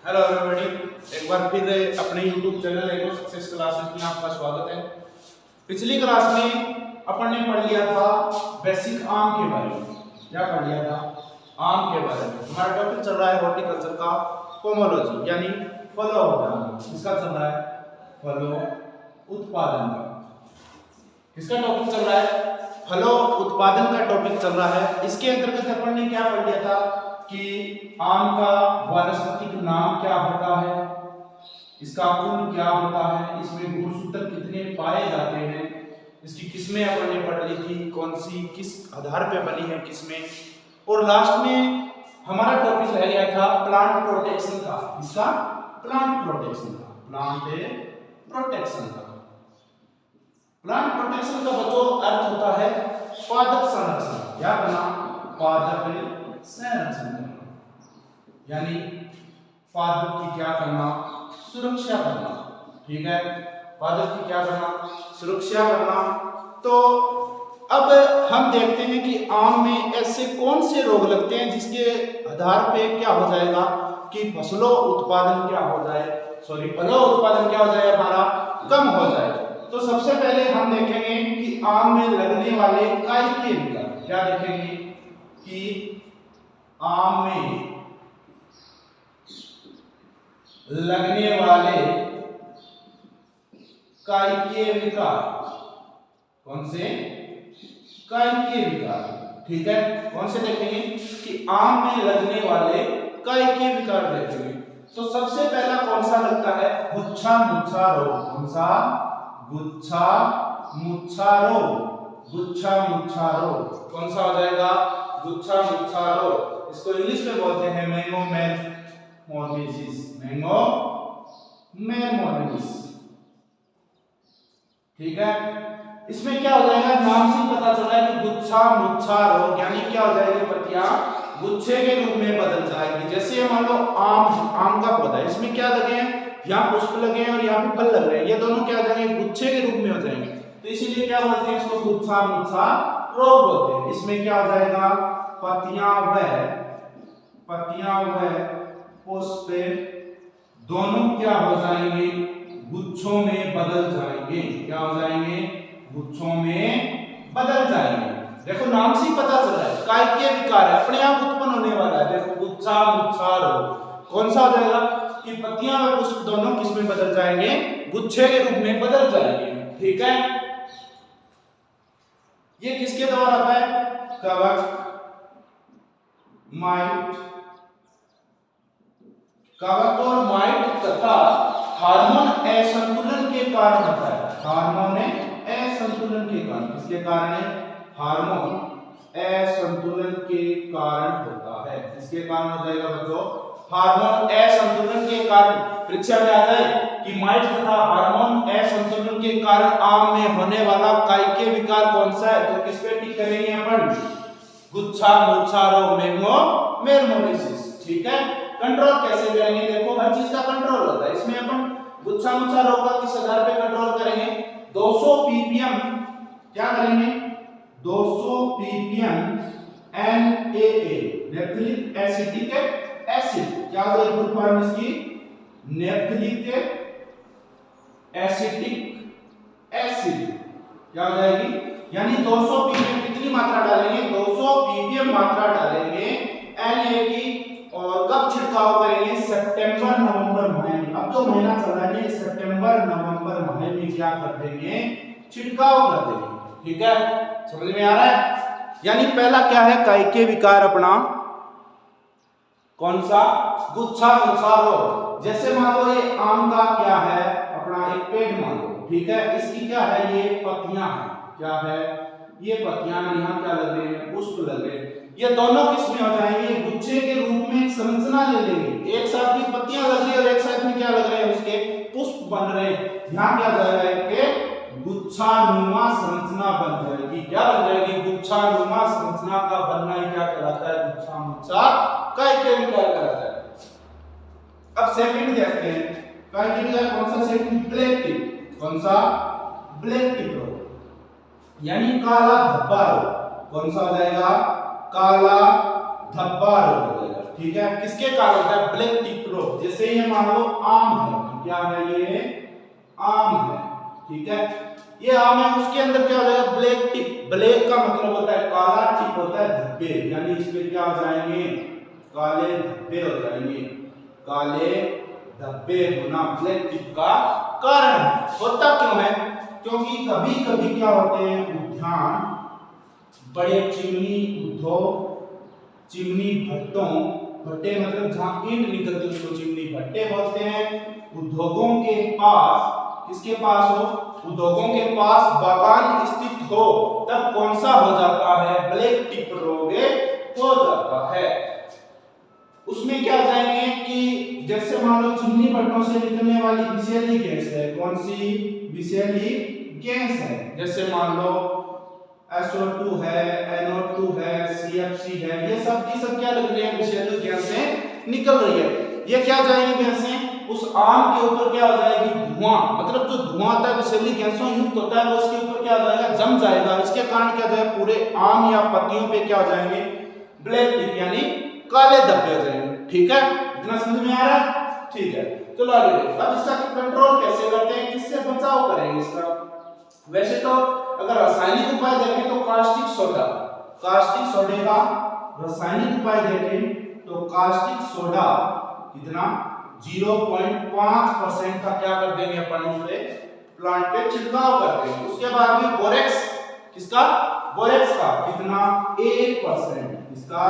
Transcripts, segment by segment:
Hello everybody, एक बार फिर अपने YouTube चैनल एको सक्सेस क्लासेस में आपका स्वागत है। पिछली क्लास में अपन ने पढ़ लिया था बेसिक आम के बारे में। क्या पढ़ लिया था? आम के बारे में। हमारा टॉपिक चल रहा है हॉर्टिकल्चर का पोमोलॉजी यानी फलों उद्यान। इसका चल रहा है फलों उत्पादन का। किसका टॉपिक चल रहा है? फलों उत्पादन का टॉपिक चल रहा है। इसके अंतर्गत अपन ने क्या पढ़ लिया था कि आम का वानस्पतिक नाम क्या होता है, इसका कुल क्या होता है, इसमें गुणसूत्र कितने पाए जाते हैं, इसकी किस्में अपन ने पढ़ ली थी, कौन सी किस आधार पे बनी है किस्में, और लास्ट में हमारा टॉपिक रह गया था प्लांट प्रोटेक्शन का। इसका प्लांट प्रोटेक्शन का, प्लांट प्रोटेक्शन का। प्लांट प्रोटेक्शन का बच्चों अर्थ होता है पादप संरक्षण। क्या करना? पादप संरक्षण करना, यानी पादप की क्या करना? सुरक्षा करना। ठीक है, पादप की क्या करना? सुरक्षा करना। तो अब हम देखते हैं कि आम में ऐसे कौन से रोग लगते हैं जिसके आधार पे क्या हो जाएगा कि फसलों उत्पादन क्या हो जाए, फलों उत्पादन क्या हो जाए, हमारा कम हो जाए। तो सबसे पहले हम देखेंगे कि आम में लगने वाले काई विकार। क्या देखेंगे कि आम में लगने वाले काई विकार। कौन से? काई विकार। ठीक है, कौन से देखेंगे कि आम में लगने वाले काई विकार देखेंगे। तो सबसे पहला कौन सा लगता है? गुच्छा मुच्छा रोग। कौन सा? गुच्छा मुच्छा रोग। गुच्छा मुच्छा रोग कौन सा हो जाएगा? गुच्छा मुच्छा रोग। इसको इंग्लिश में बोलते हैं मैंगो मैमोर्मिस। मैंगो मैमोर्मिस। ठीक है, इसमें क्या हो जाएगा? नाम से ही पता चल रहा है कि गुच्छा मुच्छा रोग, यानी क्या हो जाएगी? पत्तियां गुच्छे के रूप में बदल जाएगी। जैसे मान लो आम का पौधा है, इसमें क्या लगे हैं? यहाँ पुष्प लगे हैं और यहाँ पे फल लग रहे हैं। ये दोनों क्या हो जाएंगे? गुच्छे के रूप में हो जाएंगे। तो इसीलिए क्या बोलते हैं इसको? गुच्छा मुच्छा रोग बोलते हैं। इसमें क्या हो जाएगा? पत्तियां व पुष्प दोनों क्या हो जाएंगे? गुच्छों में बदल जाएंगे। क्या हो जाएंगे? गुच्छों में बदल जाएंगे। देखो नाम से ही पता चल रहा है काय के विकार है, अपने आप उत्पन्न होने वाला है। देखो गुच्छा मुच्छा रोग कौन सा हो जाएगा कि पत्तियां और पुष्प दोनों किस में बदल जाएंगे? गुच्छे के रूप में बदल जाएंगे। ठीक है, ये किसके द्वारा होता है? कवक, माइट, कवक और माइट तथा हार्मोन असंतुलन के कारण होता है। हार्मोन असंतुलन के कारण। किसके कारण है? हार्मोन असंतुलन के कारण होता है। किसके कारण हो जाएगा बच्चों? हार्मोन असंतुलन के कारण। परीक्षा में आ जाए कि माइट तथा हार्मोन असंतुलन के कारण आम में होने वाला काई विकार कौन सा है? तो किस पे टिक करेंगे अपन? गुच्छा मुच्छा रोग, मैंगो मैमोर्मिस। ठीक है, कंट्रोल कैसे करेंगे? देखो हर चीज का कंट्रोल होता है। इसमें अपन गुच्छा मुच्छा रोग का किस आधार पे कंट्रोल करेंगे? 200 ppm क्या करेंगे? 200 ppm NaA नैप्थेलिक एसिटिक एसिड। क्या हो जाएगी फुल फॉर्म इसकी? नैप्थेलिक एसिटिक एसिड। क्या हो जाएगी? यानी 200 ppm कितनी मात्रा डालेंगे? 200 ppm मात्रा डालेंगे Na की। और कब छिड़काव करेंगे? सितंबर नवंबर माह में। अब जो महीना चल रहा है सितंबर नवंबर माह में क्या कर देंगे? छिड़काव कर देंगे। ठीक है, समझ में आ रहा है? यानी पहला क्या है? काई के विकार अपना कौन सा? गुच्छा मुच्छा रोग। जैसे मान लो ये आम का क्या है? अपना एक पेड़ मान लो। ठीक है, इसकी क्या है? ये पत्तियां हैं। क्या है? ये पत्तियां। यहाँ क्या लग रहे हैं? पुष्प लग रहे हैं। ये दोनों किस में हो जाएंगे? गुच्छे के रूप में संरचना ले लेंगे। एक साथ में पत्तियां लग रही है और एक साथ में क्या लग रहे हैं? उसके पुष्प बन रहे हैं। यहाँ क्या जाएगा? कि गुच्छानुमा संरचना बन जाएगी। क्या बन जाएगी? गुच्छानुमा संरचना का बनना ही क्या कहलाता है? गुच्छा मुच्छा काई के विकार कहलाता है। अब सेकंड देखते हैं काई के विकार कौन सा? Second black tip. कौन सा? ब्लैक टिप रोग यानी काला धब्बा रोग। कौन सा हो जाएगा? काला धब्बा रोग हो जाएगा। ठीक है। किसके कारण होता है? ब्लैक टिप रोग। जैसे ये मान लो आम है, क्या है ये? आम है, ठीक है। ये आम है, उसके अंदर क्या हो जाएगा? Black tip. ब्लैक का मतलब होता है काला, टिप होता है धब्बे, यानी इस पे क्या हो जाएंगे? काले धब्बे हो जाएंगे। काले धब्बे होना ब्लैक टिप का कारण है। होता क्यों है? क्योंकि कभी कभी क्या होते हैं, उद्यान, बड़े चिमनी उद्योग, चिमनी भट्टों, भट्टे मतलब जहां ईंट निकलती है उसको चिमनी भट्टे बोलते हैं। उद्योगों के पास, किसके पास हो? उद्योगों के पास बागान स्थित हो, तब कौन सा हो जाता है? ब्लैक टिप रोग हो जाता है। उसमें क्या जाएंगे कि जैसे मान लो चिमनी भट्टों से निकलने वाली विषैली गैस है, कौन सी? विषैली गैस है। जैसे मान लो SO2 है, NO2 है, CFC है, ये सब की सब क्या लग रही है? विषैली गैसें निकल रही है। ये क्या जाएंगी गैसें? उस आम के ऊपर क्या हो जाएगी? धुआं, मतलब जो धुआं आता है विषैली गैसों युक्त होता है, वो उसके ऊपर क्या हो जाएगा? जम जाएगा। इसके कारण क्या जाएगा? पूरे आम या पत्तियों पे क्या हो जाएंगे? ब्लैक टिप यानी काले धब्बे हो जाएंगे। ठीक है, इतना समझ में आ रहा है? ठीक है, चलो आगे देखो। अब इसका कंट्रोल कैसे करते हैं, किससे बचाव करेंगे इसका? वैसे तो अगर रासायनिक उपाय देखें तो कास्टिक सोडा, कास्टिक सोडे का रासायनिक उपाय देखें तो कास्टिक सोडा कितना? 0.5% का क्या कर देंगे अपन उस पे? प्लांट पे छिड़काव कर देंगे। उसके बाद में बोरेक्स, किसका? बोरेक्स का कितना? 1%, इसका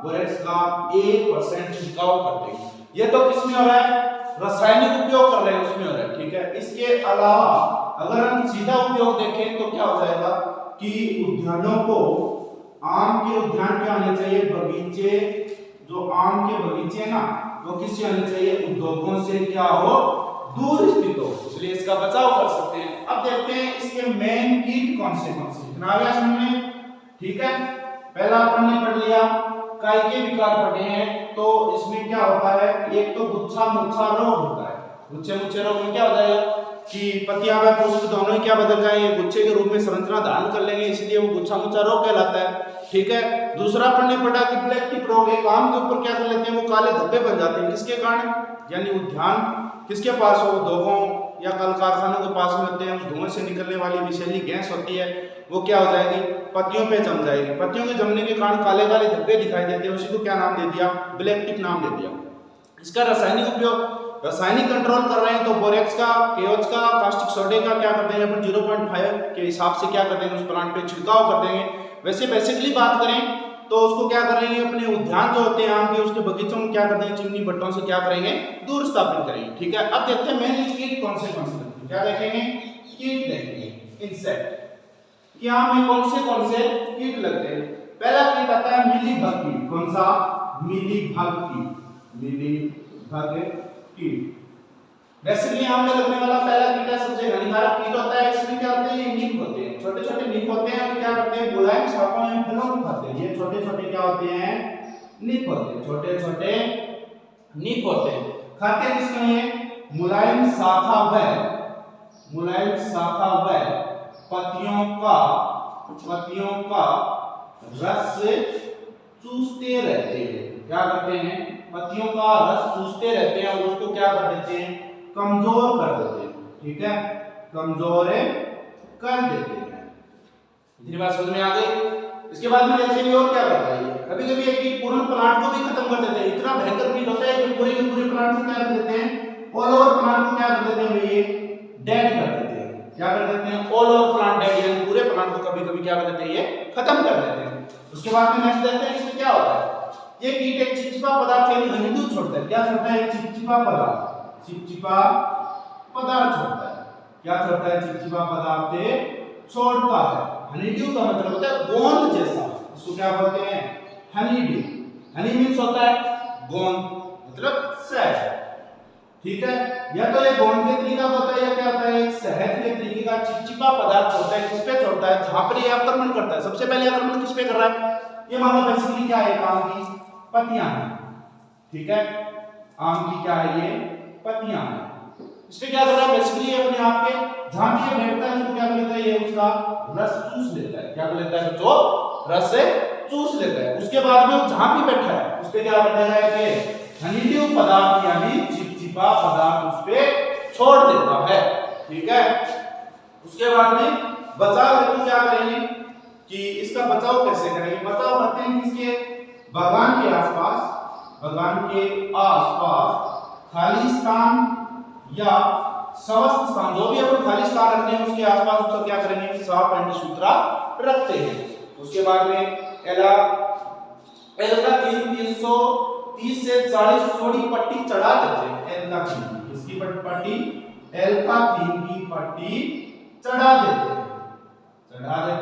बोरेक्स का 1% छिड़काव कर देंगे। ये तो किसमें हो रहा है? रासायनिक उपयोग कर रहे हैं उसमें हो रहा है, ठीक है। इसके अलावा अगर हम सीधा उपयोग देखें तो क्या हो जाएगा कि उद्यानों को, आम के उद्यान क्या होने चाहिए? बगीचे, जो आम के बगीचे ना, वो किससे होने चाहिए? उद्योगों से क्या हो? दूर स्थित हो, इसलिए इसका बचाव कर सकते हैं। अब देखते हैं इसके मेन कीट कौन से इतना आ गया समझ में? ठीक है, पहला अपन ने पढ़ लिया काई के विकार पढ़े हैं, तो इसमें क्या होता है? एक तो गुच्छा मुच्छा रोग होता है। गुच्छे मुच्छे रोग में क्या हो जाएगा कि पत्तियां व पुष्प दोनों ही क्या बदल जाएंगे? गुच्छे के रूप में संरचना धारण कर लेंगे, इसलिए वो गुच्छा मुच्छा रोग कहलाता है। ठीक है, दूसरा अपन ने पढ़ा कि ब्लैक टिप रोग एक आम के ऊपर क्या कर लेते हैं? वो काले धब्बे बन जाते हैं। किसके कारण? यानी उद्यान किसके पास हो? उद्योगों या कल कारखानों के पास में होते हैं, उस धुएं से निकलने वाली विषैली गैस होती है, वो क्या हो जाएगी? पत्तियों पे जम जाएगी। पत्तियों के जमने के कारण काले काले धब्बे दिखाई देते हैं, उसी को क्या नाम दे दिया? ब्लैक टिप नाम दे दिया। इसका रासायनिक उपयोग, रासायनिक कंट्रोल कर रहे हैं तो बोरेक्स का, केओच का, कास्टिक सोडे का क्या कर देंगे अपन? 0.5 के हिसाब से क्या कर देंगे? उस प्लांट पे छिड़काव कर देंगे। वैसे बेसिकली बात करें तो उसको क्या करेंगे? अपने उद्यान जो होते हैं आम के, उसके बगीचों में क्या कर देंगे? चिमनी भट्टों से क्या करेंगे? दूर स्थापित करेंगे। ठीक है, अब देखते हैं मेनली कीट कौन से लगते हैं। क्या देखेंगे? कीट देखेंगे, इंसेक्ट कि आम में कौन से कीट लगते हैं। पहला कीट आता है मिलीबग कीट। कौन सा? मिलीबग कीट, मिलीबग कीट। बेसिकली आम में लगने वाला पहला कीट है, सबसे हानिकारक कीट होता है। इसमें क्या होते हैं? निप होते हैं, छोटे छोटे निप होते हैं, और क्या करते हैं? मुलायम शाखाओं में फलों को खाते हैं। ये छोटे छोटे क्या होते हैं? निप होते हैं, छोटे छोटे निप होते हैं। खाते हैं किसको? ये मुलायम शाखा व पत्तियों का रस चूसते रहते हैं। क्या करते हैं? पत्तियों का रस चूसते रहते हैं और उसको क्या कर देते हैं? कमजोर कर देते हैं। ठीक है, कमजोर कर देते हैं। इतनी बात समझ में आ गई। इसके बाद में देखते हैं और क्या करता है। कभी कभी एक कीट पूर्ण प्लांट को भी खत्म कर देते हैं। इतना भयंकर कीट होता है कि पूरे के पूरे प्लांट को क्या कर देते हैं? ऑल ओवर प्लांट को क्या कर देते हैं? ये डेड कर देते हैं। क्या कर देते हैं? ऑल ओवर प्लांट डेड, यानी पूरे प्लांट को कभी कभी क्या कर देते हैं? ये खत्म कर देते हैं। उसके बाद में नेक्स्ट देखते हैं इसमें क्या होता है। ये कीट एक चिपचिपा पदार्थ यानी हनीड्यू छोड़ता है। क्या छोड़ता है? चिपचिपा पदार्थ, चिपचिपा पदार्थ छोड़ता है। क्या छोड़ता है? चिपचिपा पदार्थ छोड़ता है। हनीड्यू का मतलब होता है गोंद जैसा, इसको क्या बोलते हैं? हनीड्यू। हनी मींस होता है गोंद, मतलब शहद। ठीक है, या तो ये गोंद के तरीका होता है या क्या होता है? एक शहद के तरीके का चिपचिपा पदार्थ छोड़ता है। किस पे छोड़ता है? जहां पर ये आक्रमण करता है। सबसे पहले आक्रमण किस पे कर रहा है? ये मानो बेसिकली क्या है? आम की पत्तियां हैं। ठीक है, आम की क्या है? ये पत्तियां हैं। इस पे क्या कर रहा है? बेसिकली अपने आप के जहां भी ये बैठता है उसको क्या कर लेता है? ये उसका रस चूस लेता है। क्या कर लेता है? जो रस से चूस लेता है। उसके बाद में वो जहां भी बैठा है उस पे क्या बनेगा कि हनीड्यू पदार्थ यानी चिपचिपा पदार्थ उस पे छोड़ देता है। ठीक है, उसके बाद में बचाव हेतु क्या करेंगे कि इसका बचाव कैसे करेंगे? बचाव करते हैं किसके? बागान के आसपास खाली स्थान या स्वस्थ स्थान, जो भी अपन खाली स्थान रखते हैं उसके आसपास उसका क्या करेंगे? साफ एंड सुथरा रखते हैं। उसके बाद में एल का 330 से 40 थोड़ी पट्टी चढ़ा देते हैं। एल का 3 इसकी पट्टी एल का 3 की पट्टी चढ़ा देते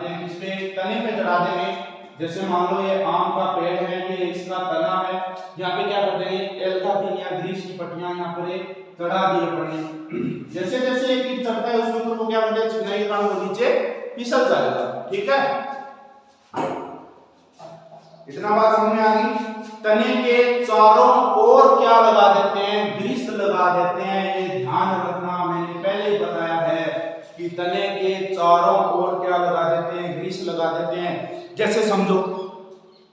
हैं किस पे? तने पे चढ़ा देंगे। जैसे मान लो ये आम का पेड़ है, ये इसका तना है, यहाँ पे क्या करते हैं? एल का 3 या ग्रीस की पट्टियां यहाँ पर चढ़ा दी अपन ने। जैसे जैसे एक ईंट चढ़ता है उसके ऊपर को क्या करते हैं? चिकनाई के कारण वो नीचे फिसल जाएगा। ठीक है, इतना बात समझ में आ गई? तने के चारों ओर क्या लगा देते हैं? ग्रीस लगा देते हैं। ये ध्यान रखना, मैंने पहले ही बताया है कि तने के चारों ओर क्या लगा देते हैं? ग्रीस लगा देते हैं। जैसे समझो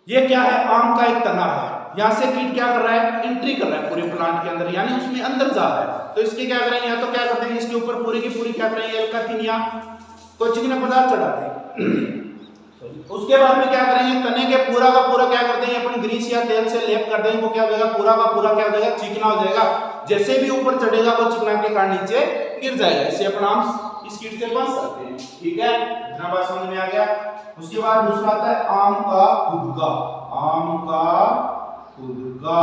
ये क्या है? आम का एक तना है, यहां से कीट क्या कर रहा है? एंट्री कर रहा है पूरे प्लांट के अंदर, यानी उसमें अंदर जा रहा है। तो इसके क्या करेंगे? या तो क्या करते हैं इसके ऊपर पूरी की पूरी क्या करेंगे? एल का 3 या कोई चिकना पदार्थ चढ़ाते हैं। उसके बाद में क्या करेंगे? तने के पूरा का पूरा क्या करते हैं? अपन ग्रीस या तेल से लेप कर देंगे, वो क्या हो जाएगा? पूरा का पूरा क्या हो जाएगा? चिकना हो जाएगा। जैसे भी ऊपर चढ़ेगा वो चिकना के कारण नीचे गिर जाएगा। इससे अपन आम इस कीट से बच सकते हैं। ठीक है, इतना बात समझ में आ गया? उसके बाद दूसरा आता है आम का खुदका। आम का खुदका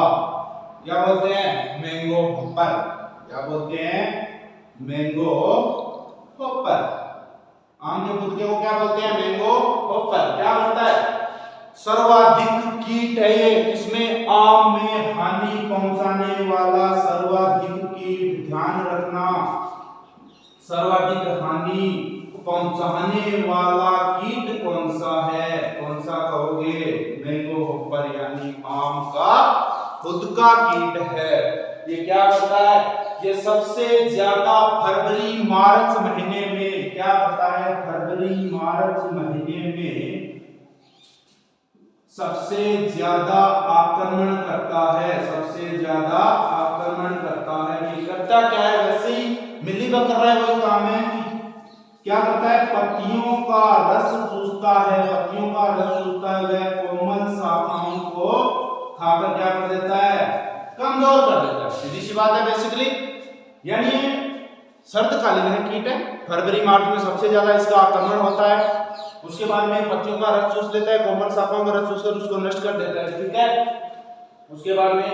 क्या बोलते हैं? Mango hopper. क्या बोलते हैं? Mango hopper. आम के खुदके को क्या बोलते हैं? Mango hopper. क्या होता है? सर्वाधिक कीट है ये, किसमें? आम में हानि पहुंचाने वाला सर्वाधिक कीट। ध्यान रखना, सर्वाधिक हानि पहुंचाने वाला कीट कौन सा है? कौन सा कहोगे? मैंगो हॉपर यानी आम का खुदका कीट है। ये क्या करता है? ये सबसे ज्यादा फरवरी मार्च महीने में क्या करता है? फरवरी मार्च महीने में सबसे ज्यादा आक्रमण करता है। सबसे ज्यादा आक्रमण करता है। ये करता क्या है? वैसे ही मिलीबग कर रहा है, वही काम है कि क्या करता है? पत्तियों का रस चूसता है। पत्तियों का रस चूसता है, वह कोमल शाखाओं को खाकर क्या कर देता है? कमजोर कर देता है। सीधी सी बात है बेसिकली, यानी सर्दकालीन है कीट है। फरवरी मार्च में सबसे ज्यादा इसका आक्रमण होता है। उसके बाद में पत्तियों का रस चूस लेता है, कोमल शाखाओं का रस चूसकर उसको नष्ट कर देता है। ठीक है, उसके बाद में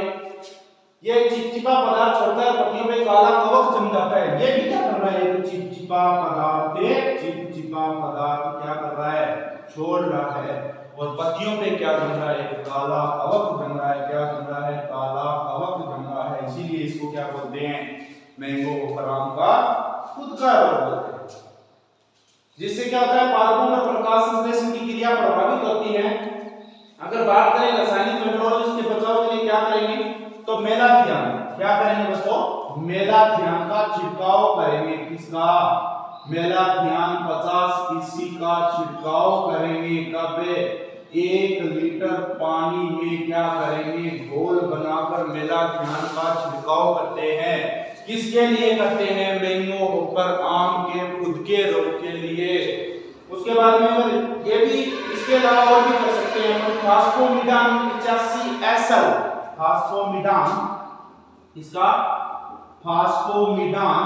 ये चिपचिपा पदार्थ छोड़ता है, पत्तियों पे काला कवक जम जाता है। ये भी क्या कर रहा है? ये चिपचिपा पदार्थ क्या कर रहा है? छोड़ रहा है। और पत्तियों पे क्या जम रहा है? काला कवक जम रहा है। क्या जम रहा है? काला कवक जम रहा है। इसीलिए इसको क्या बोलते हैं? मैंगो हॉपर, आम का खुदका रोग बोलते हैं। जिससे क्या होता है? पादपों पर प्रकाश संश्लेषण की क्रिया प्रभावित होती है। अगर बात करें रासायनिक मेट्रोलॉजी के बचाव के लिए क्या करेंगे? तो मेलाथियान। क्या करेंगे दोस्तों? मेलाथियान का छिड़काव करेंगे। किसका? मेलाथियान 50 ईसी का छिड़काव करेंगे। कब? 1 लीटर पानी में क्या करेंगे? घोल बनाकर मेलाथियान का छिड़काव करते हैं। किसके लिए करते हैं? मैंगो हॉपर आम के खुदके रोग के लिए। उसके बाद में ये भी इसके अलावा और भी कर सकते हैं। फास्फोमिडान 85SL, फास्फोमिडान, इसका फास्फोमिडान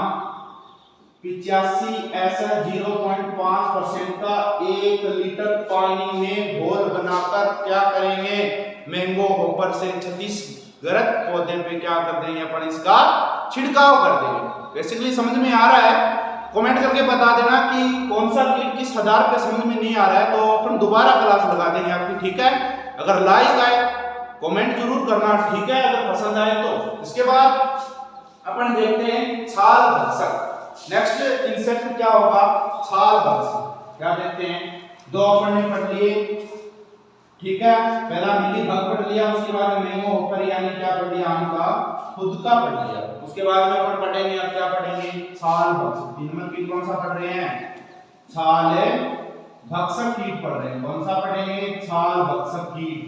85SL 0.5% का 1 लीटर पानी में घोल बनाकर क्या करेंगे? मैंगो हॉपर से क्षतिग्रस्त पौधे पे क्या कर देंगे? अपन इसका छिड़काव कर देंगे। बेसिकली समझ में आ रहा है? कमेंट करके बता देना कि कौन सा कीट किस आधार पे समझ में नहीं आ रहा है, तो अपन दोबारा क्लास लगा देंगे आपकी। ठीक है, अगर लाइक आए कमेंट जरूर करना। ठीक है, अगर पसंद आए तो। इसके बाद अपन देखते हैं छाल भक्षक। नेक्स्ट इंसेक्ट क्या होगा? छाल भक्षक। क्या देखते हैं? 2 अपन ने पढ़ लिए। ठीक है, पहला मिलीबग पढ़ लिया, उसके बाद मैंगो हॉपर यानी क्या पढ़ लिया? आम का खुदका पढ़ लिया। उसके बाद में अपन पढ़ेंगे, अब क्या पढ़ेंगे? छाल भक्षक। 3 नंबर कीट कौन सा पढ़ रहे हैं? छाल भक्षक कीट पढ़ रहे हैं। कौन सा पढ़ेंगे? छाल भक्षक कीट।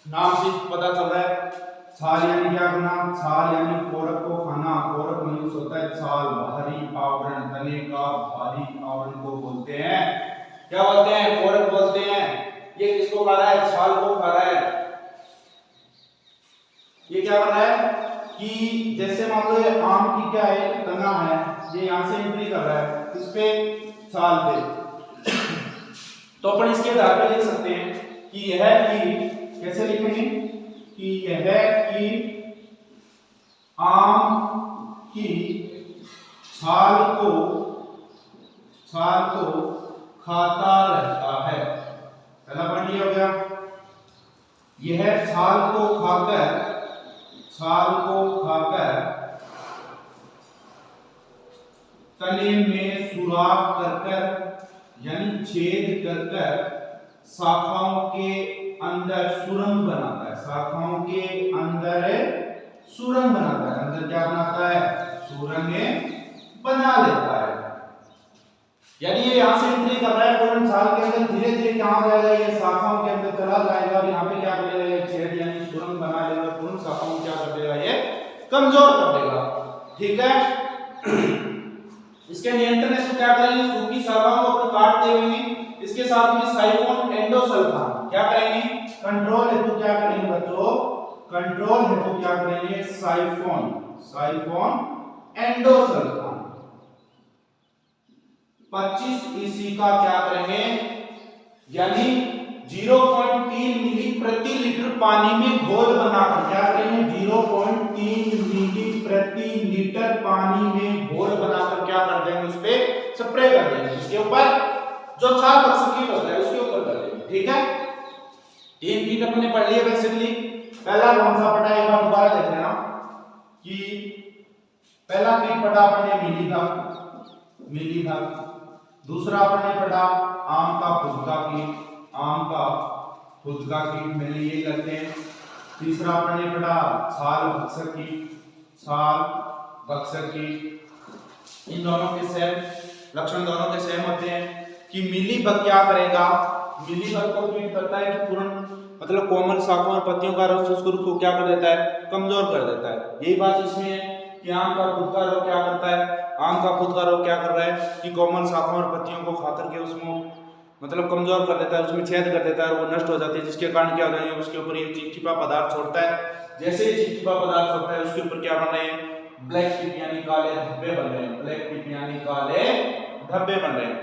नाम से पता चल रहा है। छाल यानी क्या करना? छाल यानी कोरक को खाना। कोरक मीन्स होता है छाल, बाहरी आवरण, तने का बाहरी आवरण को बोलते हैं, क्या बोलते हैं? कोरक बोलते हैं। ये किसको खा रहा है? छाल को खा रहा है। ये क्या कर रहा है कि जैसे मान लो ये आम की क्या है, तना है, ये यहां से एंट्री कर रहा है इस पे, छाल पे। तो अपन इसके आधार पे लिख सकते हैं कि यह कीट, कैसे लिखेंगे कि यह कीट आम की छाल को खाता रहता है। पहला पॉइंट ये हो गया। यह छाल को खाकर तने में सुराख कर यानी छेद कर शाखाओं के अंदर सुरंग बनाता है। शाखाओं के अंदर सुरंग बनाता है। अंदर क्या बनाता है? सुरंग बना लेता है। यानी ये यहाँ से एंट्री कर रहा है पूर्ण छाल के अंदर, धीरे धीरे क्या हो जाएगा? ये शाखाओं के अंदर चला जाएगा और यहाँ पे क्या करेगा? ये छेद यानी सुरंग बना लेगा। पूर्ण शाखाओं क्या कर देगा? ये कमजोर कर देगा। ठीक है। इसके नियंत्रण से क्या करेंगे? सूखी शाखाओं को अपन काट देंगे। इसके साथ में साइफोन एंडोसल्फान क्या करेंगे? कंट्रोल हेतु क्या करेंगे बच्चों? कंट्रोल हेतु क्या करेंगे? साइफोन एंडोसल्फान 25 ईसी का क्या करेंगे? यानी 0.3 मिली प्रति लीटर पानी में घोल बनाकर क्या करेंगे? 0.3 मिली प्रति लीटर पानी में घोल बनाकर क्या कर देंगे? उस पे स्प्रे कर देंगे। इसके ऊपर जो छाल भक्षक कीट होता है उसके ऊपर कर देंगे। ठीक है। तीन कीट अपने पढ़ लिए बेसिकली। पहला कौन सा पढ़ा? एक बार दोबारा देख लेना कि पहला कीट पढ़ा अपने मिलीबग। दूसरा अपने पढ़ा आम का फुदका कीट, मिलने ये लगते हैं। तीसरा अपने पढ़ा छाल भक्षक कीट। इन दोनों के सेम लक्षण दोनों के सेम होते हैं कि मिलीबग क्या करेगा? मिलीबग को कीट करता है कि पूर्ण मतलब कोमल शाखाओं और पत्तियों का रस उसको क्या कर देता है? कमजोर कर देता है। यही बात इसमें है कि आम का फुदका रोग क्या करता है? आम का फुदका रोग क्या कर रहा है कि कोमल शाखाओं और पत्तियों को खाकर के उसमें मतलब कमजोर कर देता है, उसमें छेद कर देता है और वो नष्ट हो जाती है, जिसके कारण क्या हो जाएगा? उसके ऊपर ये चिपचिपा पदार्थ छोड़ता है। जैसे ही चिपचिपा पदार्थ छोड़ता है उसके ऊपर क्या बन रहे हैं? ब्लैक टिप यानी काले धब्बे बन रहे हैं। ब्लैक टिप यानी काले धब्बे बन रहे हैं।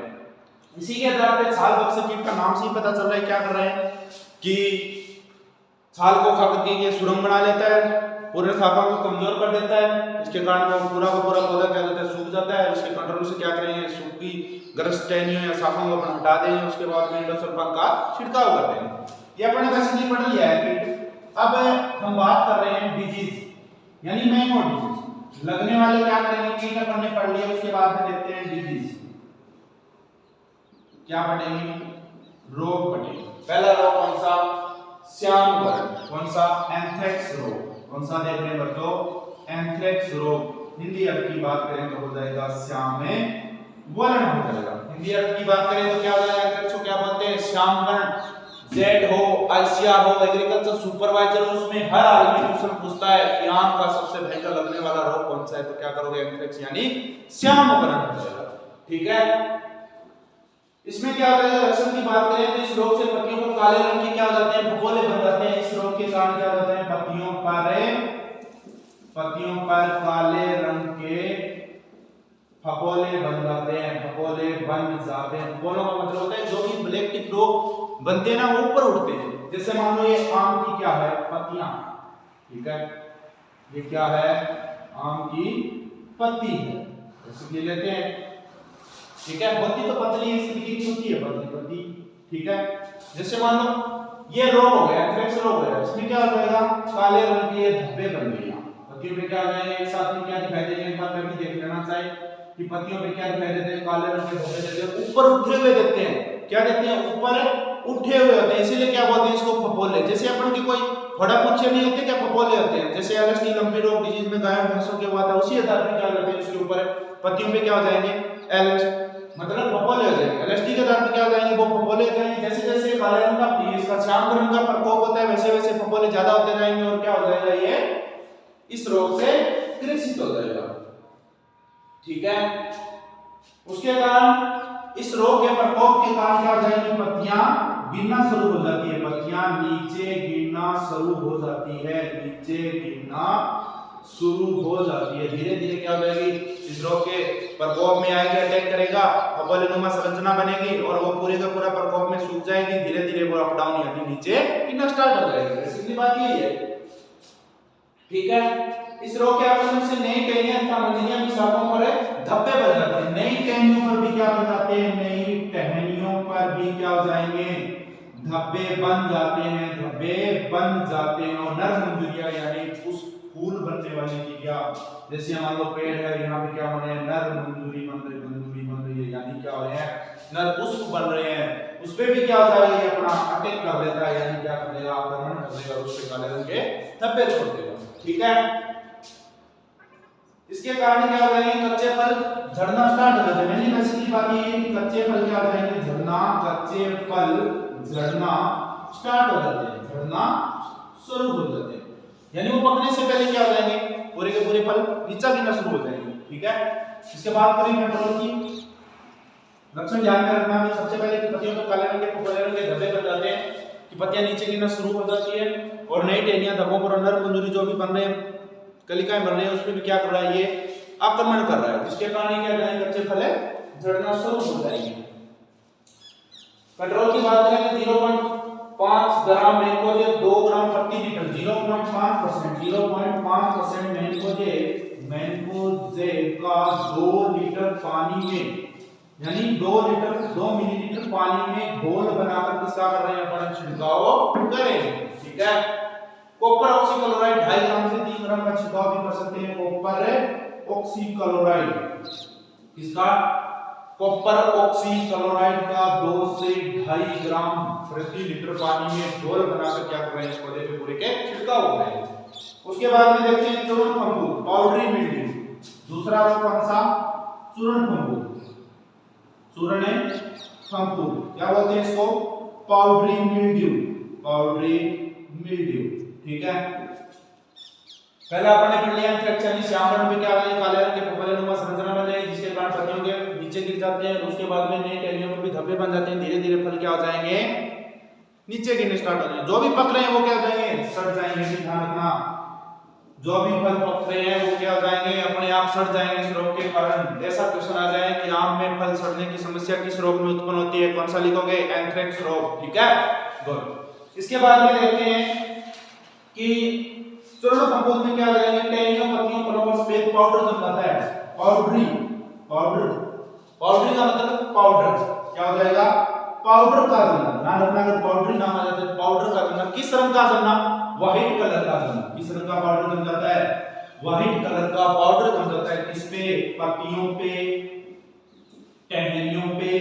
इसी के आधार पे छाल भक्षक कीट का नाम से ही पता चल रहा है क्या कर रहे हैं कि छाल को खा करके ये सुरंग बना लेता है, पूरे शाखाओं को कमजोर कर देता है। इसके कारण वो पूरा का पूरा पौधा क्या होता है? सूख जाता है। उसके कंट्रोल से क्या करेंगे? सूखी ग्रस्त टहनियों या शाखाओं को अपन हटा देंगे। उसके बाद में एंडोसल्फान का छिड़काव कर देंगे। ये अपने बेसिकली पढ़ लिया है कीट। अब हम बात कर रहे हैं डिजीज यानी मैंगो डिजीज। लगने वाले क्या करेंगे? कीट अपन ने पढ़ लिया। उसके बाद में देखते हैं डिजीज क्या पढ़ेंगे? रोग पढ़ेंगे। पहला रोग कौन सा? श्याम वर्ण। कौन सा? एंथ्रेक्स रोग। कौन सा देख रहे हैं बच्चों? एंथ्रेक्स रोग। हिंदी अर्थ की बात करें तो हो जाएगा श्याम वर्ण हो जाएगा। हिंदी अर्थ की बात करें तो क्या हो जाएगा? एंथ्रेक्स को क्या बोलते हैं? श्याम वर्ण। जेड हो, आईसीआर हो, एग्रीकल्चर सुपरवाइजर हो, उसमें हर आदमी क्वेश्चन पूछता है कि आम का सबसे भयंकर लगने वाला रोग कौन सा है? तो क्या करोगे? एंथ्रेक्स यानी श्याम वर्ण हो जाएगा। ठीक है। इसमें क्या होता है? लक्षण की बात करें तो इस रोग से पत्तियों पर काले रंग के क्या हो जाते हैं? फफोले बन जाते हैं। इस रोग के कारण क्या होता है? पत्तियों पर काले रंग के फफोले बन जाते हैं। फफोले बन जाते हैं। फफोलों का मतलब होता है जो भी ब्लैक टिप रोग बनते हैं ना वो ऊपर उठते हैं। जैसे मान लो ये आम की क्या है? पत्तियां। ठीक है। ये क्या है? आम की पत्ती है। इसलिए लेते हैं। ठीक है। पत्ती तो पतली है, इसकी की होती है पत्ती। ठीक है। जैसे मान लो ये रोग हो गया, एंथ्रेक्स रोग हो गया। इसमें क्या हो जाएगा? काले रंग के धब्बे बन गए। पत्तियों पे क्या हो जाएंगे? एक साथ में क्या दिखाई देंगे? एक बार कभी देख लेना चाहिए कि पत्तियों पे क्या दिखाई देते हैं? काले रंग के धब्बे देते हैं, ऊपर उठे हुए देते हैं। क्या देते हैं? ऊपर उठे हुए होते हैं। इसीलिए क्या बोलते हैं इसको? फफोले। जैसे अपन की कोई फड़ा पुच्छे नहीं होते क्या? फफोले होते हैं। जैसे एलएसटी लंबी रोग डिजीज में गायों भैंसों के हुआ था, उसी आधार पे क्या करते हैं? इसके ऊपर पत्तियों पे क्या हो जाएंगे? मतलब फफोले हो जाएंगे। एलएसटी के आधार पर क्या हो जाएंगे, वो फफोले हो जाएंगे। जैसे जैसे काले रंग का इसका श्याम रंग का प्रकोप होता है वैसे वैसे फफोले ज्यादा होते जाएंगे और क्या हो जाएगा, ये इस रोग से ग्रसित हो जाएगा। ठीक है, उसके कारण इस रोग के प्रकोप के कारण क्या हो जाएगी, पत्तियां गिरना शुरू हो जाती है, पत्तियां नीचे गिरना शुरू हो जाती है, नीचे गिरना शुरू हो जाती है। धीरे धीरे क्या हो जाएगी, इस रोग के प्रकोप में आएगी, अटैक करेगा, फफोलेनुमा संरचना बनेगी और वो पूरे का पूरा प्रकोप में सूख जाएगी। धीरे धीरे वो अप डाउन यानी नीचे गिरना स्टार्ट हो जाएगी। बेसिकली बात यही है। ठीक है, इस रोग के आक्रमण से नई टहनियां तथा मंजरियां भी शाखाओं पर धब्बे बन जाते हैं। नई टहनियों पर भी क्या बन जाते हैं, नई टहनियों पर भी क्या हो जाएंगे, धब्बे बन जाते हैं, धब्बे बन जाते हैं। और नर मंजरियां यानी उस फूल बनने वाली चीजियां, जैसे मान लो पेड़ है, यहाँ पे क्या हो रहे हैं, नर मंजरी बन रही है, यानी क्या हो रहे हैं, नर पुष्प बन रहे हैं। उस पे भी क्या हो जाएगा, ये अपना अटैक कर लेता है, यानी क्या कर देगा, आक्रमण कर देगा, उस पे काले रंग के धब्बे छोड़ देगा। ठीक है, इसके कारण क्या हो जाएंगे, कच्चे फल झड़ना स्टार्ट हो जाते हैं। मैंने बेसिकली बात ये है कि कच्चे फल क्या हो जाएंगे, झड़ना, कच्चे फल झड़ना स्टार्ट हो जाते हैं, झड़ना शुरू हो जाते हैं, यानी वो पकने से पहले क्या हो जाएंगे, पूरे के पूरे फल नीचा गिरना शुरू हो जाएंगे। ठीक है, इसके बाद करें कंट्रोल की लक्षण ध्यान में रखना है। सबसे पहले कि पत्तियों पर काले रंग के फफोले रंग के धब्बे बन जाते हैं, कि पत्तियां नीचे गिरना शुरू हो जाती है और नई टहनियां धब्बों पर, नर मंजरी जो भी बन रहे हैं, कलिकाएं बन रही है, उसमें भी क्या कर रहा है, ये आक्रमण कर रहा है, जिसके कारण क्या जाएंगे, कच्चे फल झड़ना शुरू हो जाएंगे। कंट्रोल की बात करें तो 0.5 ग्राम मैंकोजेब 2 ग्राम प्रति लीटर, 0.5% मैंकोजेब का 2 लीटर पानी में, यानी 2 मिलीलीटर पानी में घोल बनाकर किसका कर रहे हैं, अपन छिड़काव करेंगे। ठीक है, कॉपर ऑक्सीक्लोराइड 2.5 ग्राम से 3 ग्राम का छिड़काव भी कर सकते हैं। कॉपर ऑक्सीक्लोराइड, इसका कॉपर ऑक्सीक्लोराइड का 2 से 2.5 ग्राम प्रति लीटर पानी में घोल बनाकर क्या कर रहे हैं, इस पौधे पे पूरे के छिड़काव हो रहे हैं। उसके बाद में देखते हैं चूर्ण फंगस, पाउडरी मिल्ड्यू। दूसरा रोग कौन सा, चूर्ण फंगस, चूर्ण फंगस, क्या बोलते हैं इसको, पाउडरी मिल्ड्यू, पाउडरी मिल्ड्यू। ठीक है, पहले आपने पढ़ लिया एंथ्रेक्स यानी श्याम रंग में क्या है, काले रंग के फफोलेनुमा संरचना बन जाएगी, जिसके कारण पत्तियों के नीचे गिर जाते हैं। उसके बाद में नई टहनियों पर भी धब्बे बन जाते हैं, धीरे धीरे फल क्या हो जाएंगे, नीचे गिरने स्टार्ट हो जाएंगे। जो भी पक रहे हैं वो क्या हो जाएंगे, सड़ जाएंगे। ध्यान रखना, जो भी फल पक रहे हैं वो क्या हो जाएंगे, अपने आप सड़ जाएंगे इस रोग के कारण। ऐसा क्वेश्चन आ जाए कि आम में फल सड़ने की समस्या किस रोग में उत्पन्न होती है, कौन सा लिखोगे, एंथ्रेक्स रोग। ठीक है, गुड। इसके बाद में देखते हैं कि चूर्ण फंगस में क्या हो जाएंगे, टहनियों, पत्तियों, फलों पर सफेद पाउडर जम जाता है, पाउडरी, पाउडरी का मतलब पाउडर, क्या हो जाएगा, पाउडर का जमना। ध्यान रखना, अगर पाउडरी नाम आ जाता है, पाउडर का जमना, किस रंग का जमना, व्हाइट कलर का जमना। किस रंग का पाउडर जम जाता है, व्हाइट कलर का पाउडर जम जाता है। किस पे, पत्तियों पे, टहनियों पे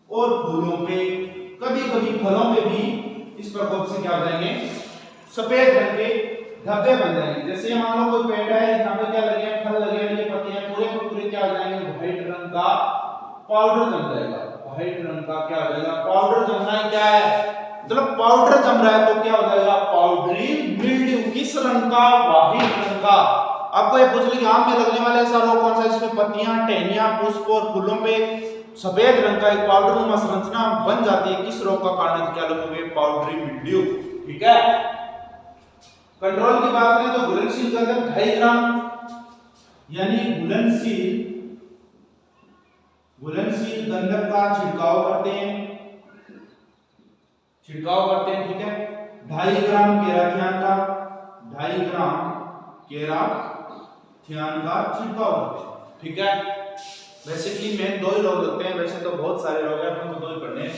और फूलों पे, कभी कभी फलों पे भी इस प्रकोप से क्या हो जाएंगे, सफेद रंग के धब्बे बन जाएंगे। जैसे मान लो कोई पेड़ है, यहाँ पे क्या लगे हैं, फल लगे हैं, ये पत्तियां पूरे के पूरे क्या हो जाएंगे, व्हाइट रंग का पाउडर जम जाएगा। व्हाइट रंग का क्या हो जाएगा, पाउडर जमना है। क्या है, मतलब पाउडर जम रहा है तो क्या हो जाएगा, पाउडरी मिल्ड्यू। किस रंग का, व्हाइट रंग का। आपको ये पूछ लिया आम में लगने वाला ऐसा रोग कौन सा, जिसमें पत्तियां, टहनियां, पुष्प और फूलों पे सफेद रंग का एक पाउडरनुमा संरचना बन जाती है, किस रोग का कारण, क्या लिखोगे, पाउडरी मिल्ड्यू। ठीक है, कंट्रोल की बात करें तो घुलनशील गंधक 2.5 ग्राम, यानी घुलनशील गंधक का छिड़काव करते हैं। ठीक है, 2.5 ग्राम केराथियान का, 2.5 ग्राम केराथियान का छिड़काव करते हैं। ठीक है, बेसिकली मेन 2 ही रोग लगते हैं, वैसे तो बहुत सारे रोग हैं, अपन को 2 ही पढ़ने हैं,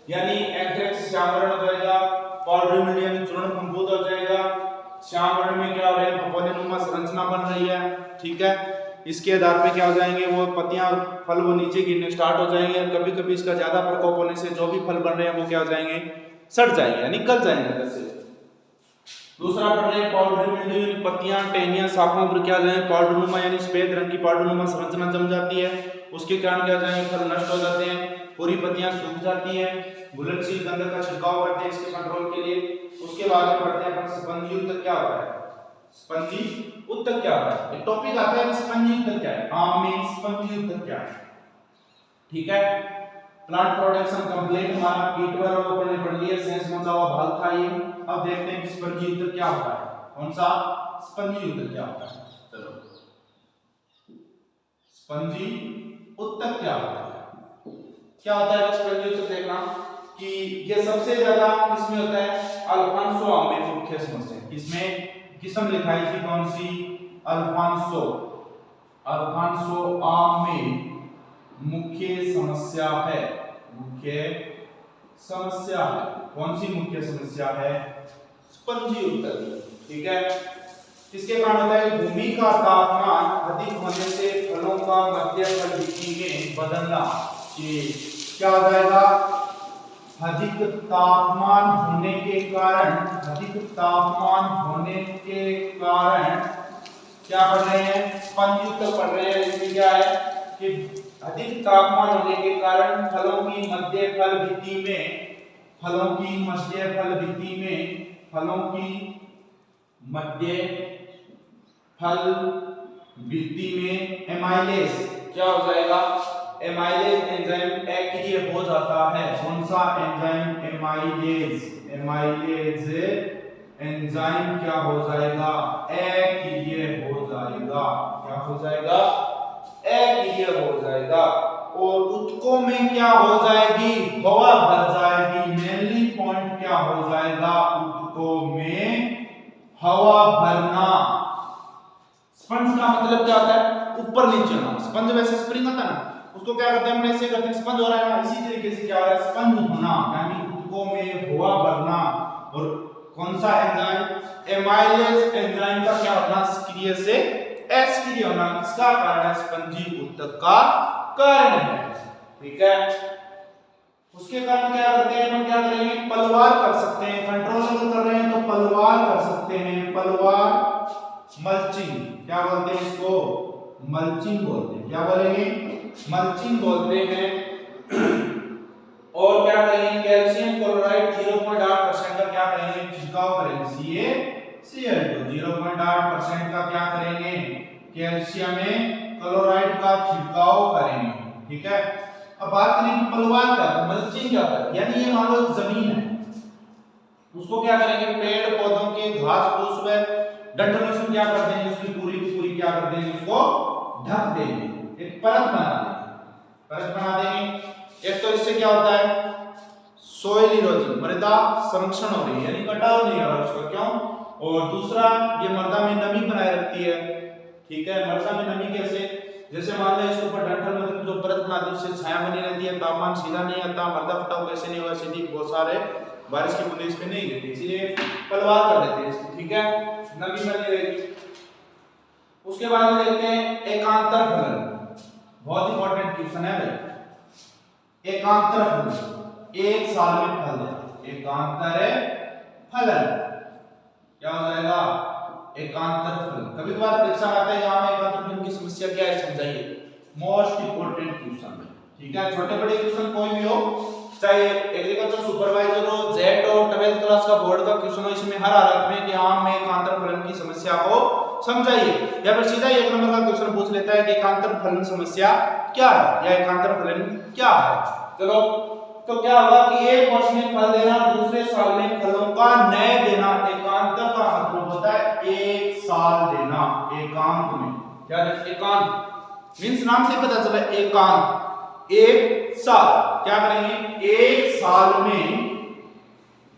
यानी एंथ्रेक्स श्याम वर्ण हो जाएगा, पाउडरी मिल्ड्यू यानी चूर्ण फंगस हो जाएगा। श्याम वर्ण में क्या हो रहा है, फफोलेनुमा संरचना बन रही है। ठीक है, इसके आधार पे क्या हो जाएंगे, वो पत्तियां और फल वो नीचे गिरने स्टार्ट हो जाएंगे। कभी कभी इसका ज्यादा प्रकोप होने से जो भी फल बन रहे हैं वो क्या हो जाएंगे, सड़ जाएंगे, यानी गल जाएंगे। जैसे दूसरा पढ़ रहे हैं पाउडर मिल्ड्यू यानी पत्तियां टहनियां शाखाओं पर क्या जाए पाउडरनुमा यानी सफेद रंग की पाउडरनुमा संरचना जम जाती है, उसके कारण क्या जाए फल नष्ट हो जाते हैं, पूरी पत्तियां सूख जाती हैं, घुलनशील गंधक का छिड़काव करते हैं इसके कंट्रोल के लिए। उसके बाद में पढ़ते हैं अपन स्पंजी उत्तक क्या होता है। स्पंजी उत्तक क्या होता है, एक टॉपिक आता है कि स्पंजी उत्तक क्या है, आम में स्पंजी उत्तक क्या है। ठीक है, प्लांट प्रोडक्शन कंप्लीट हमारा कीटवर और ऊपर ने पढ़ लिया, सेंस मचा हुआ भाग था ये। अब देखते हैं कि स्पंजी उत्तक क्या होता है, कौन सा स्पंजी उत्तक क्या होता है। चलो स्पंजी उत्तक क्या होता है, क्या होता है स्पंजी उत्तक देखना कि ये सबसे ज्यादा किसमें होता है, अल्फांसो आम में मुख्य समस्या, इसमें किस्म लिखाई थी कौन सी, अल्फांसो, अल्फांसो आम में मुख्य समस्या है, मुख्य समस्या है, कौन सी मुख्य समस्या है, स्पंजी उत्तक। ठीक है, इसके कारण होता है भूमि का तापमान अधिक होने से फलों का मध्य फल भित्ति में बदलना, ये क्या हो जाएगा, अधिक तापमान होने के कारण, अधिक तापमान होने के कारण क्या पढ़ रहे हैं, स्पंजी उत्तक पढ़ रहे हैं। इसमें क्या है कि अधिक तापमान होने के कारण फलों की मध्य फल भित्ति में, फलों की मध्य फल भित्ति में, फलों की मध्य फल भित्ति में एमाइलेज क्या हो जाएगा, एमाइलेज एंजाइम एक्रिय हो जाता है। कौन सा एंजाइम, एमाइलेज, एमाइलेज एंजाइम क्या हो जाएगा, एक्रिय हो जाएगा, क्या हो जाएगा, एक्रिय हो जाएगा। और उत्तकों में क्या हो जाएगी, हवा भर जाएगी। मेनली पॉइंट क्या हो जाएगा, उत्तकों में हवा भरना। स्पंज का मतलब क्या होता है, ऊपर नीचे होना। स्पंज वैसे स्प्रिंग होता है ना, उसको क्या करते हैं हम ऐसे करते हैं, स्पंज हो रहा है ना, इसी तरीके से क्या हो रहा है, स्पंज होना यानी उत्तकों में हवा भरना। और कौन सा एंजाइम, एमाइलेज एंजाइम का क्या होना, सक्रिय से अस्क्रिय होना, किसका कारण है, स्पंजी उत्तक का कारण है। ठीक है, उसके कारण क्या करते हैं हम, क्या करेंगे, पलवार कर सकते हैं, कंट्रोल अगर कर रहे हैं तो पलवार कर सकते हैं, पलवार मल्चिंग, क्या बोलते हैं इसको, मल्चिंग बोलते हैं, क्या बोलेंगे, मल्चिंग बोलते हैं। और क्या करेंगे, कैल्शियम क्लोराइड 0.8% का क्या करेंगे, छिड़काव करेंगे, CaCl2 0.8% का क्या करेंगे, कैल्शियम क्लोराइड का छिड़काव करेंगे। ठीक है, अब बात करें कि पलवार क्या है, मल्चिंग क्या है, यानी ये मान लो जमीन है, उसको क्या करेंगे, पेड़ पौधों के घास फूस व डंठलों क्या कर देंगे, उसकी पूरी की पूरी क्या कर देंगे, उसको ढक देंगे, एक परत बना देंगे, परत बना देंगे। एक तो इससे क्या होता है, सोइल इरोजन, मृदा संरक्षण हो रही है, यानी कटाव नहीं हो रहा उसका, क्यों, और दूसरा ये मृदा में नमी बनाए रखती है। ठीक है, मृदा में नमी कैसे, जैसे मान लो इसके ऊपर डंठल मतलब जो परत बनाते हैं उससे छाया बनी रहती है, तापमान सीधा नहीं आता, मृदा कटाव कैसे नहीं होगा, सीधी बहुत सारे बारिश की बूंदें इस पे नहीं गिरती, इसलिए पलवार कर देते हैं इसको। ठीक है, नमी बनी रहेगी। उसके बाद में देखते हैं एकांतर फलन, बहुत इंपॉर्टेंट क्वेश्चन है भाई। एकांतर फलन, एक साल में फल देना, एकांतर फलन क्या हो जाएगा, एकांतर फलन। कभी कभार परीक्षा में आता है यहां में एकांतर फलन की समस्या क्या है समझाइए, मोस्ट इंपॉर्टेंट क्वेश्चन है। ठीक है, छोटे बड़े क्वेश्चन कोई भी हो, चाहे एग्रीकल्चर सुपरवाइजर हो, जेट हो, 12th क्लास का बोर्ड का क्वेश्चन हो, इसमें हर हालत में कि आम में एकांतर फलन की समस्या को समझाइए, या फिर सीधा एक नंबर का क्वेश्चन पूछ लेता है कि एकांतर फलन समस्या क्या है या एकांतर फलन क्या है। चलो, तो क्या होगा कि एक वर्ष में फल देना, दूसरे साल में फलों का नए देना। एकांतर का मतलब होता है एक साल देना, एकांत में क्या, एकांत मींस नाम से पता चला, एकांत एक साल, क्या करेंगे, एक साल में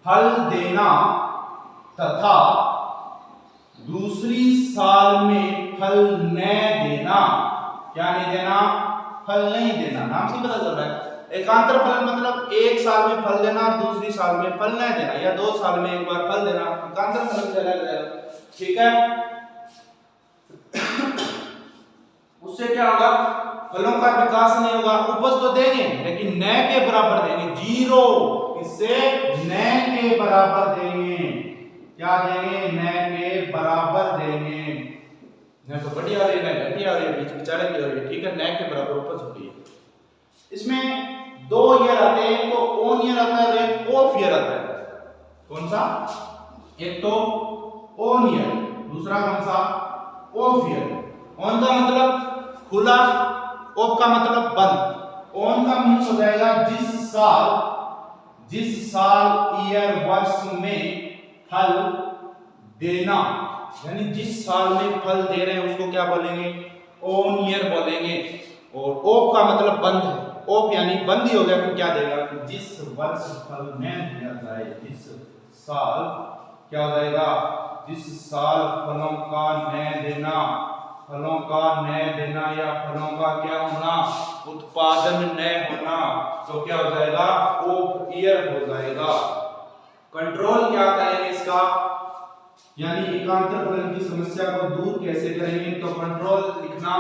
फल देना तथा दूसरी साल में फल न देना। क्या नहीं देना, फल नहीं देना, नाम से पता चल रहा है। एकांतर फलन मतलब एक साल में फल देना, दूसरी साल में फल न देना, या 2 साल में एक बार फल देना, एकांतर फलन कहलाता है। ठीक है, उससे क्या होगा, फलों का विकास नहीं होगा, उपज तो देंगे लेकिन न के बराबर देंगे, जीरो, इससे न के बराबर देंगे, क्या देंगे, न के बराबर देंगे। न तो बढ़िया हो रही है, न घटिया हो रही है, बीच विचारे की हो रही है, ठीक है, न के बराबर उपज हो रही है। इसमें दो ईयर आते हैं, एक तो ऑन ईयर आता है और एक ऑफ ईयर आता है। कौन सा, एक तो ऑन ईयर, दूसरा कौन सा, ऑफ ईयर। ऑन का मतलब खुला, ऑफ का मतलब बंद। ऑन का मीन्स हो जाएगा जिस साल ईयर वर्ष में फल देना, यानी जिस साल में फल दे रहे हैं उसको क्या बोलेंगे, ऑन ईयर बोलेंगे। और ऑफ का मतलब बंद है, ऑफ यानी बंद ही हो गया, तो क्या देगा कि जिस वर्ष फल न दिया जाए, जिस साल क्या हो जाएगा, जिस साल फलों का न देना, फलों का न देना या फलों का क्या होना, उत्पादन न होना, तो क्या हो जाएगा, ऑफ ईयर हो जाएगा। कंट्रोल क्या करेंगे इसका, यानी एकांतर फलन की समस्या को दूर कैसे करेंगे, तो कंट्रोल लिखना,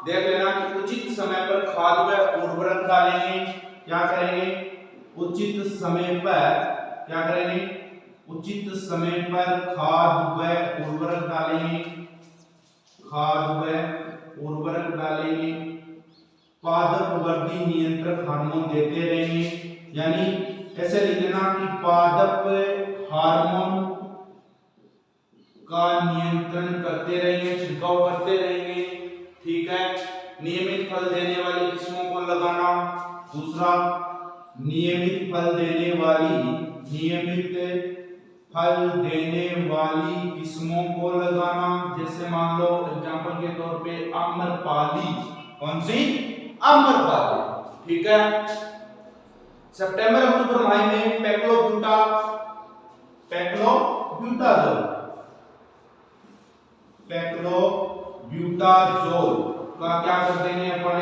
देख लेना कि उचित समय पर खाद व उर्वरक डालेंगे। क्या करेंगे, उचित समय पर क्या करेंगे, उचित समय पर खाद व उर्वरक डालेंगे, खाद व उर्वरक डालेंगे। पादप वृद्धि नियंत्रक हार्मोन देते रहेंगे, यानी ऐसे लिख लेना कि पादप हार्मोन का नियंत्रण करते रहेंगे, छिड़काव करते रहेंगे, ठीक है। नियमित फल देने वाली किस्मों को लगाना। दूसरा, नियमित फल देने वाली किस्मों को लगाना, जैसे मान लो एग्जांपल के तौर पे आम्रपाली। कौन सी, आम्रपाली, ठीक है। सितंबर अक्टूबर माह में पैक्लोब्यूटाजोल का क्या कर देंगे अपन,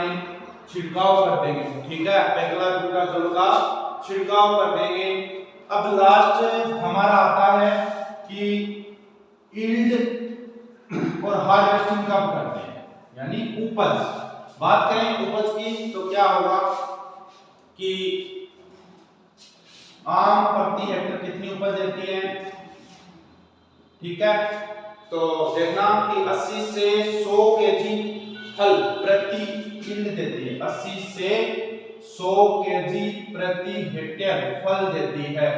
छिड़काव कर देंगे, ठीक है। पैक्लोब्यूटाजोल का छिड़काव कर देंगे। अब लास्ट हमारा आता है कि यील्ड और हार्वेस्टिंग कब करते हैं, यानी उपज। बात करें उपज की तो क्या होगा कि आम प्रति हेक्टेयर कितनी उपज देती है, ठीक है। तो देखना कि 80 से 100 केजी फल प्रति यील्ड देती है, 80 से 100 केजी प्रति हेक्टेयर फल देती है।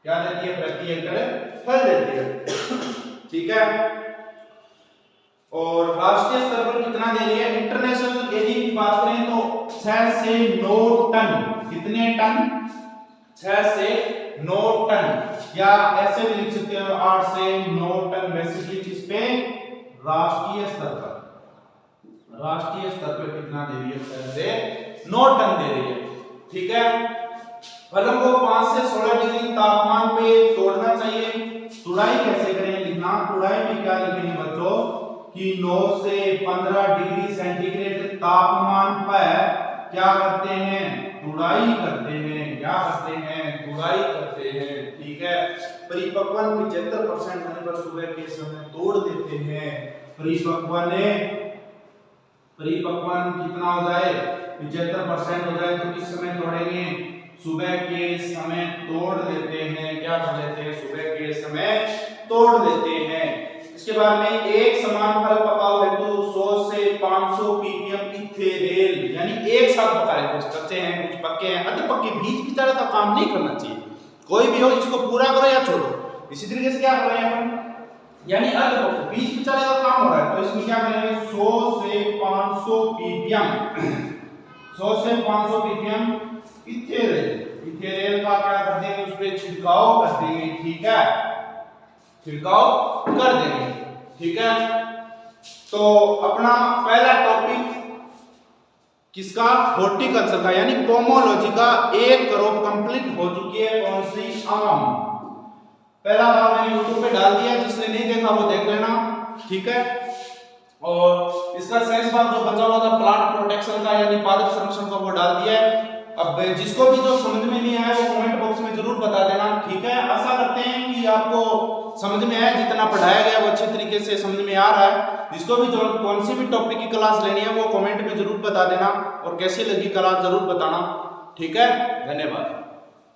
क्या देती है, प्रति हेक्टेयर फल देती है, ठीक है। और राष्ट्रीय स्तर पर कितना दे रही है, इंटरनेशनल एजी की बात करें तो 6 से 9 टन। कितने टन, 6 से 9 टन, या ऐसे भी लिख सकते हो 8 से 9 टन। बेसिकली किस पे, राष्ट्रीय स्तर पर, राष्ट्रीय स्तर पर कितना दे रही है, 6 से 9 टन दे रही है, ठीक है। फलों को 5 से 16 डिग्री तापमान पे तोड़ना चाहिए। तुड़ाई कैसे करें, लिखना, तुड़ाई में क्या लिखेंगे बच्चों कि 9 से 15 डिग्री सेंटीग्रेड तापमान पर क्या करते हैं, तुड़ाई करते हैं। क्या करते हैं, तुड़ाई करते हैं, ठीक है। परिपक्वन 75% होने पर सुबह के समय तोड़ देते हैं। परिपक्वन कितना हो जाए, 75% हो जाए तो किस समय तोड़ेंगे, सुबह के समय तोड़ लेते हैं। क्या कर लेते हैं, सुबह के समय तोड़ लेते हैं। इसके बाद में एक समान फल पकाओ हेतु 100 से 500 ppm इथेरेल, यानी एक साथ पका रहे, कुछ कच्चे हैं कुछ पक्के हैं, अति पक्के बीज बिचारे का काम नहीं करना चाहिए, कोई भी हो इसको पूरा करो या छोड़ो। इसी तरीके से क्या कर रहे हैं अपन, यानी अर्ध बीज बिचारे का काम हो रहा है, तो इसमें क्या करेंगे 100 से 500 ppm 100 से 500 ppm इथेरेल का क्या कर देंगे, उस पे छिड़काव कर देंगे, ठीक है, छिड़काव कर देंगे, ठीक है। तो अपना पहला टॉपिक किसका, हॉर्टिकल्चर का, यानी पोमोलॉजी का एक क्रॉप कंप्लीट हो चुकी है। कौन सी, आम। पहला भाग मैंने YouTube पे डाल दिया, जिसने नहीं देखा वो देख लेना, ठीक है। और इसका शेष भाग जो बचा हुआ था प्लांट प्रोटेक्शन का यानी पादप संरक्षण का, वो डाल दिया है। अब जिसको भी जो समझ में नहीं आया वो कमेंट बॉक्स में जरूर बता देना, ठीक है। आशा करते हैं कि आपको समझ में आया, जितना पढ़ाया गया वो अच्छे तरीके से समझ में आ रहा है। जिसको भी जो कौन सी भी टॉपिक की क्लास लेनी है वो कमेंट में जरूर बता देना, और कैसी लगी क्लास जरूर बताना, ठीक है। धन्यवाद।